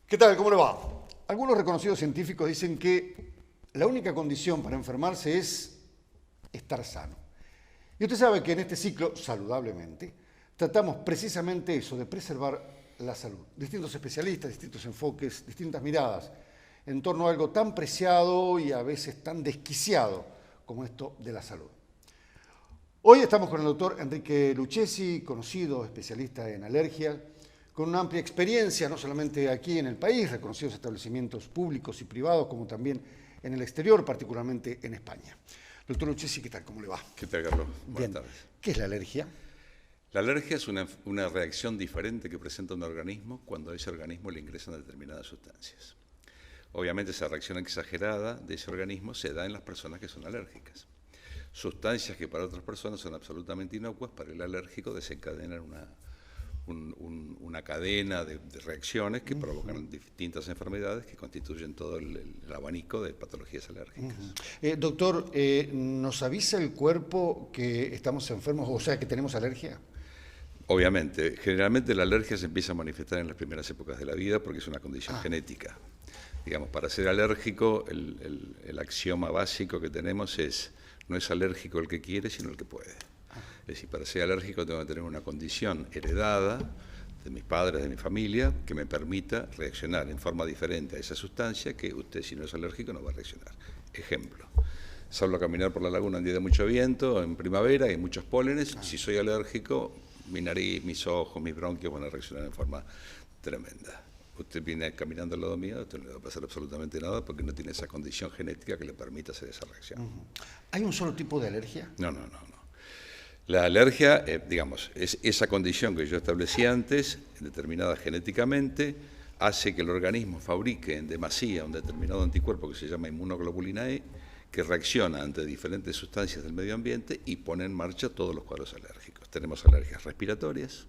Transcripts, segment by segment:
¿Qué tal? ¿Cómo le va? Algunos reconocidos científicos dicen que la única condición para enfermarse es estar sano. Y usted sabe que en este ciclo, saludablemente, tratamos precisamente eso, de preservar la salud. Distintos especialistas, distintos enfoques, distintas miradas en torno a algo tan preciado y a veces tan desquiciado como esto de la salud. Hoy estamos con el doctor Enrique Lucchesi, conocido especialista en alergia, con una amplia experiencia, no solamente aquí en el país, reconocidos establecimientos públicos y privados, como también en el exterior, particularmente en España. Doctor Lucchesi, ¿qué tal? ¿Cómo le va? ¿Qué tal, Carlos? Buenas tardes. ¿Qué es la alergia? La alergia es una reacción diferente que presenta un organismo cuando a ese organismo le ingresan determinadas sustancias. Obviamente esa reacción exagerada de ese organismo se da en las personas que son alérgicas. Sustancias que para otras personas son absolutamente inocuas, para el alérgico desencadenan una cadena de reacciones que provocan distintas enfermedades que constituyen todo el abanico de patologías alérgicas. Doctor, ¿nos avisa el cuerpo que estamos enfermos, o sea, que tenemos alergia? Obviamente, generalmente la alergia se empieza a manifestar en las primeras épocas de la vida porque es una condición genética. Digamos, para ser alérgico, el axioma básico que tenemos es: no es alérgico el que quiere, sino el que puede. Es decir, para ser alérgico tengo que tener una condición heredada de mis padres, de mi familia, que me permita reaccionar en forma diferente a esa sustancia que usted, si no es alérgico, no va a reaccionar. Ejemplo, salgo a caminar por la laguna un día de mucho viento, en primavera, hay muchos pólenes. Si soy alérgico, mi nariz, mis ojos, mis bronquios van a reaccionar en forma tremenda. Usted viene caminando al lado mío, a usted no le va a pasar absolutamente nada porque no tiene esa condición genética que le permita hacer esa reacción. ¿Hay un solo tipo de alergia? No. La alergia, digamos, es esa condición que yo establecí antes, determinada genéticamente, hace que el organismo fabrique en demasía un determinado anticuerpo que se llama inmunoglobulina E, que reacciona ante diferentes sustancias del medio ambiente y pone en marcha todos los cuadros alérgicos. Tenemos alergias respiratorias,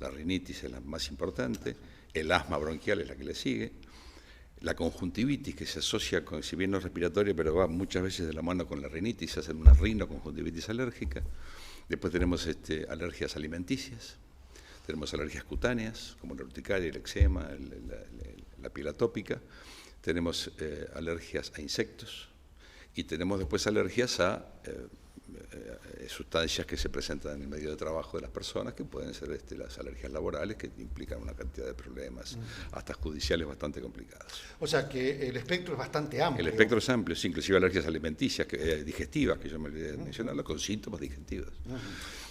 la rinitis es la más importante, el asma bronquial es la que le sigue, la conjuntivitis, que se asocia con, si bien no es respiratoria, pero va muchas veces de la mano con la rinitis, se hace una rinoconjuntivitis alérgica. Después tenemos alergias alimenticias, tenemos alergias cutáneas, como la urticaria, el eczema, la piel atópica, tenemos alergias a insectos y tenemos después alergias a sustancias que se presentan en el medio de trabajo de las personas, que pueden ser las alergias laborales, que implican una cantidad de problemas, hasta judiciales bastante complicados. O sea que el espectro es bastante amplio. El espectro es amplio, sí, inclusive alergias alimenticias, digestivas, que yo me olvidé de mencionarlo, con síntomas digestivos.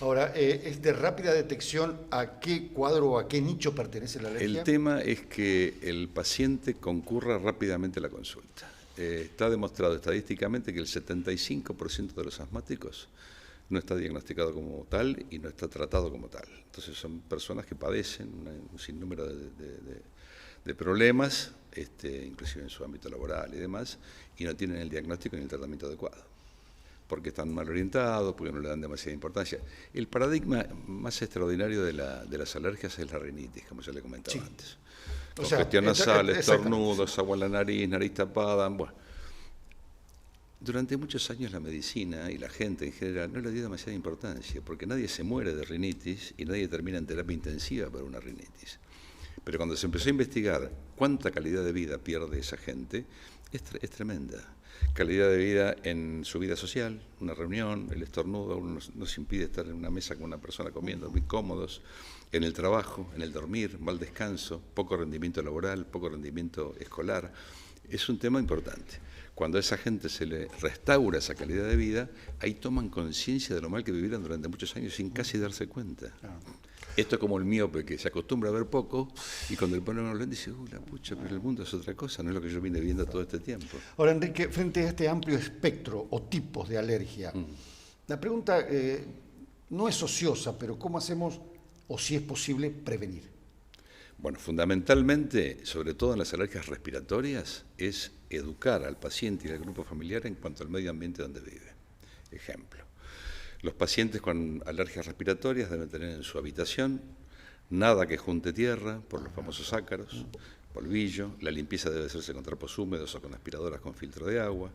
Ahora, ¿es de rápida detección a qué cuadro o a qué nicho pertenece la alergia? El tema es que el paciente concurra rápidamente a la consulta. Está demostrado estadísticamente que el 75% de los asmáticos no está diagnosticado como tal y no está tratado como tal. Entonces son personas que padecen un sinnúmero de problemas, inclusive en su ámbito laboral y demás, y no tienen el diagnóstico ni el tratamiento adecuado, porque están mal orientados, porque no le dan demasiada importancia. El paradigma más extraordinario de las alergias es la rinitis, como ya le comentaba antes. Congestión nasal, estornudos, agua en la nariz tapada. Bueno, durante muchos años la medicina y la gente en general no le dio demasiada importancia, porque nadie se muere de rinitis y nadie termina en terapia intensiva por una rinitis. Pero cuando se empezó a investigar cuánta calidad de vida pierde esa gente, es tremenda. Calidad de vida en su vida social, una reunión, el estornudo nos impide estar en una mesa con una persona comiendo, muy cómodos, en el trabajo, en el dormir, mal descanso, poco rendimiento laboral, poco rendimiento escolar. Es un tema importante. Cuando a esa gente se le restaura esa calidad de vida, ahí toman conciencia de lo mal que vivieron durante muchos años sin casi darse cuenta. Esto es como el miope, que se acostumbra a ver poco y cuando le ponen unos lentes dice, la pucha, pero el mundo es otra cosa, no es lo que yo vine viendo todo este tiempo. Ahora, Enrique, frente a este amplio espectro o tipos de alergia, la pregunta no es ociosa, pero ¿cómo hacemos o si es posible prevenir? Bueno, fundamentalmente, sobre todo en las alergias respiratorias, es educar al paciente y al grupo familiar en cuanto al medio ambiente donde vive. Ejemplo, los pacientes con alergias respiratorias deben tener en su habitación nada que junte tierra, por los famosos ácaros, polvillo, la limpieza debe hacerse con trapos húmedos o con aspiradoras con filtro de agua,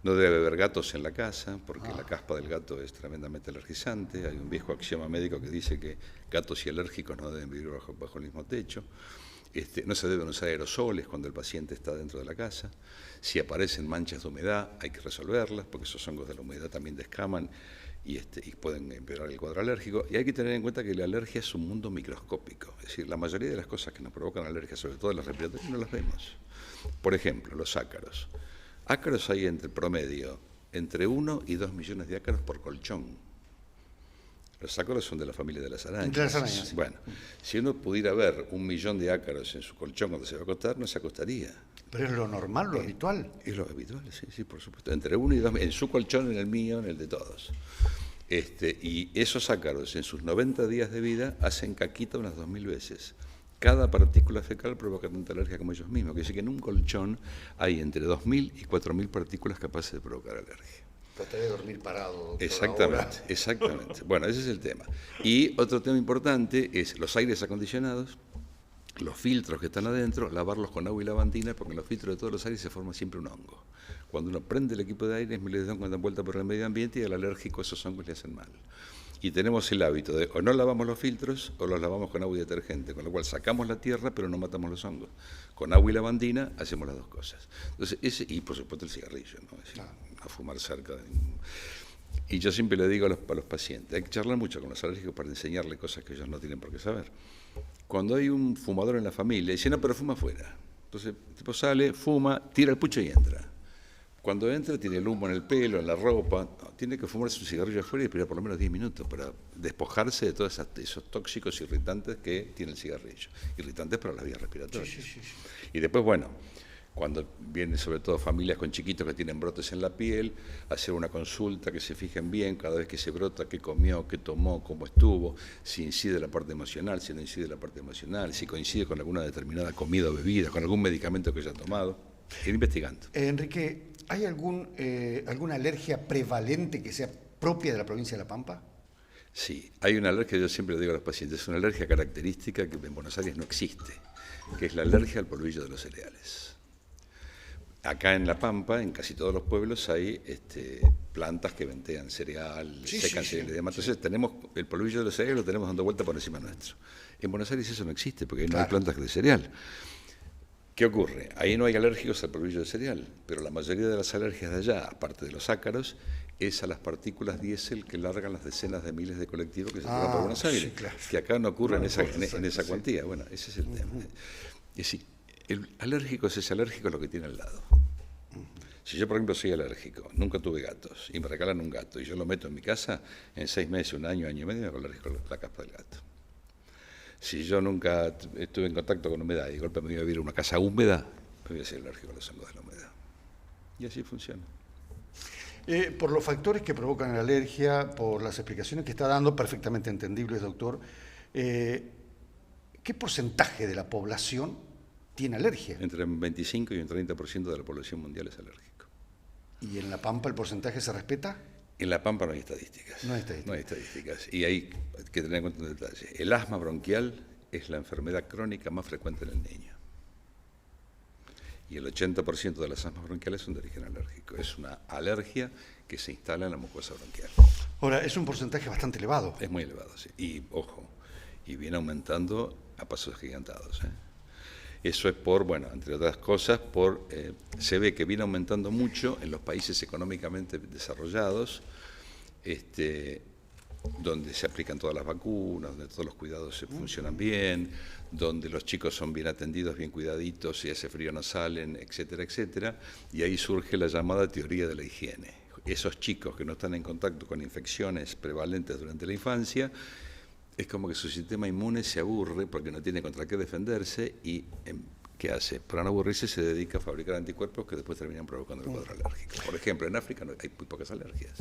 no debe haber gatos en la casa, porque la caspa del gato es tremendamente alergizante, hay un viejo axioma médico que dice que gatos y alérgicos no deben vivir bajo el mismo techo, no se deben usar aerosoles cuando el paciente está dentro de la casa, si aparecen manchas de humedad hay que resolverlas, porque esos hongos de la humedad también descaman, y pueden empeorar el cuadro alérgico. Y hay que tener en cuenta que la alergia es un mundo microscópico. Es decir, la mayoría de las cosas que nos provocan alergia, sobre todo las respiratorias, no las vemos. Por ejemplo, los ácaros. Ácaros hay entre 1 y 2 millones de ácaros por colchón. Los ácaros son de la familia de las arañas. De las arañas, sí. Bueno, si uno pudiera ver 1 millón de ácaros en su colchón cuando se va a acostar, no se acostaría. Pero es lo normal, lo habitual. Es lo habitual, sí, por supuesto. Entre 1 y 2, en su colchón, en el mío, en el de todos. Y esos ácaros, en sus 90 días de vida, hacen caquita unas 2000 veces. Cada partícula fecal provoca tanta alergia como ellos mismos. Quiere decir que en un colchón hay entre 2000 y 4000 partículas capaces de provocar alergia. Traté de dormir parado. Exactamente. Bueno, ese es el tema. Y otro tema importante es los aires acondicionados, los filtros que están adentro, lavarlos con agua y lavandina, porque en los filtros de todos los aires se forma siempre un hongo. Cuando uno prende el equipo de aire, es miles de hongos dan vuelta por el medio ambiente y al alérgico esos hongos le hacen mal. Y tenemos el hábito de o no lavamos los filtros o los lavamos con agua y detergente, con lo cual sacamos la tierra pero no matamos los hongos. Con agua y lavandina hacemos las dos cosas. Entonces, y por supuesto el cigarrillo, ¿no? Es decir, no fumar cerca de ningún... Y yo siempre le digo a los pacientes, hay que charlar mucho con los alérgicos para enseñarles cosas que ellos no tienen por qué saber. Cuando hay un fumador en la familia, dice, no, pero fuma afuera. Entonces el tipo sale, fuma, tira el pucho y entra. Cuando entra tiene el humo en el pelo, en la ropa, tiene que fumarse un cigarrillo afuera y esperar por lo menos 10 minutos para despojarse de todos esos tóxicos irritantes que tiene el cigarrillo. Irritantes para las vías respiratorias. Sí. Y después, bueno, cuando vienen sobre todo familias con chiquitos que tienen brotes en la piel, hacer una consulta, que se fijen bien cada vez que se brota, qué comió, qué tomó, cómo estuvo, si incide la parte emocional, si no incide la parte emocional, si coincide con alguna determinada comida o bebida, con algún medicamento que haya tomado, ir investigando. Enrique, ¿hay alguna alergia prevalente que sea propia de la provincia de La Pampa? Sí, hay una alergia, yo siempre le digo a los pacientes, es una alergia característica que en Buenos Aires no existe, que es la alergia al polvillo de los cereales. Acá en La Pampa, en casi todos los pueblos, hay plantas que ventean cereal, secan cereal y demás. Entonces tenemos el polvillo de los cereales, lo tenemos dando vuelta por encima nuestro. En Buenos Aires eso no existe, porque no hay plantas de cereal. ¿Qué ocurre? Ahí no hay alérgicos al polvillo de cereal, pero la mayoría de las alergias de allá, aparte de los ácaros, es a las partículas diésel que largan las decenas de miles de colectivos que se llevan por Buenos Aires, que acá no ocurre en esa cuantía. Bueno, ese es el tema. Es decir, el alérgico es ese alérgico a lo que tiene al lado. Si yo, por ejemplo, soy alérgico, nunca tuve gatos, y me regalan un gato, y yo lo meto en mi casa, en 6 meses, 1 año, año y medio, me hago alérgico a la caspa del gato. Si yo nunca estuve en contacto con humedad y de golpe me voy a vivir a una casa húmeda, me voy a ser alérgico a los hongos de la humedad. Y así funciona. Por los factores que provocan la alergia, por las explicaciones que está dando, perfectamente entendibles, doctor, ¿qué porcentaje de la población tiene alergia? Entre un 25 y un 30% de la población mundial es alérgico. ¿Y en La Pampa el porcentaje se respeta? En La Pampa no hay estadísticas. No hay estadísticas. No hay estadísticas. Y hay que tener en cuenta un detalle. El asma bronquial es la enfermedad crónica más frecuente en el niño. Y el 80% de las asmas bronquiales son de origen alérgico. Es una alergia que se instala en la mucosa bronquial. Ahora, es un porcentaje bastante elevado. Es muy elevado, sí. Y, ojo, y viene aumentando a pasos agigantados, Eso es por, bueno, entre otras cosas, se ve que viene aumentando mucho en los países económicamente desarrollados, donde se aplican todas las vacunas, donde todos los cuidados funcionan bien, donde los chicos son bien atendidos, bien cuidaditos, si hace frío no salen, etcétera, etcétera, y ahí surge la llamada teoría de la higiene. Esos chicos que no están en contacto con infecciones prevalentes durante la infancia, es como que su sistema inmune se aburre porque no tiene contra qué defenderse y ¿qué hace? Para no aburrirse se dedica a fabricar anticuerpos que después terminan provocando el cuadro alérgico. Por ejemplo, en África hay muy pocas alergias.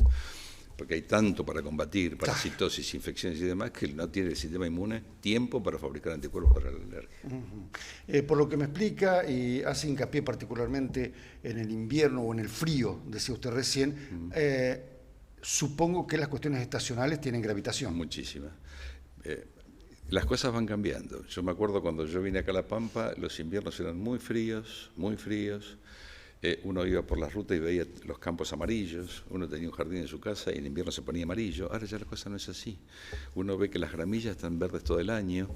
porque hay tanto para combatir, parasitosis, infecciones y demás, que no tiene el sistema inmune tiempo para fabricar anticuerpos para la alergia. Por lo que me explica y hace hincapié particularmente en el invierno o en el frío, decía usted recién, supongo que las cuestiones estacionales tienen gravitación. Muchísimas. Las cosas van cambiando. Yo me acuerdo cuando yo vine acá a La Pampa, los inviernos eran muy fríos, muy fríos. Uno iba por las rutas y veía los campos amarillos, uno tenía un jardín en su casa y en invierno se ponía amarillo. Ahora ya la cosa no es así. Uno ve que las gramillas están verdes todo el año,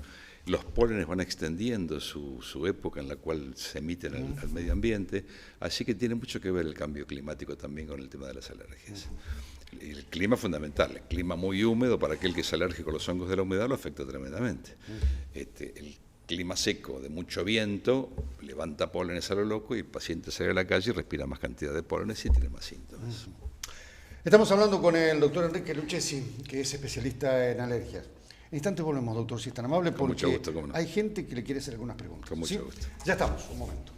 los pólenes van extendiendo su época en la cual se emiten al medio ambiente, así que tiene mucho que ver el cambio climático también con el tema de las alergias. El clima es fundamental, el clima muy húmedo para aquel que es alérgico a los hongos de la humedad lo afecta tremendamente. El clima seco, de mucho viento, levanta pólenes a lo loco y el paciente sale a la calle y respira más cantidad de pólenes y tiene más síntomas. Estamos hablando con el doctor Enrique Lucchesi, que es especialista en alergias. En instantes volvemos, doctor, si es tan amable, porque mucho gusto, ¿cómo no? Hay gente que le quiere hacer algunas preguntas. Con mucho gusto. Ya estamos, un momento.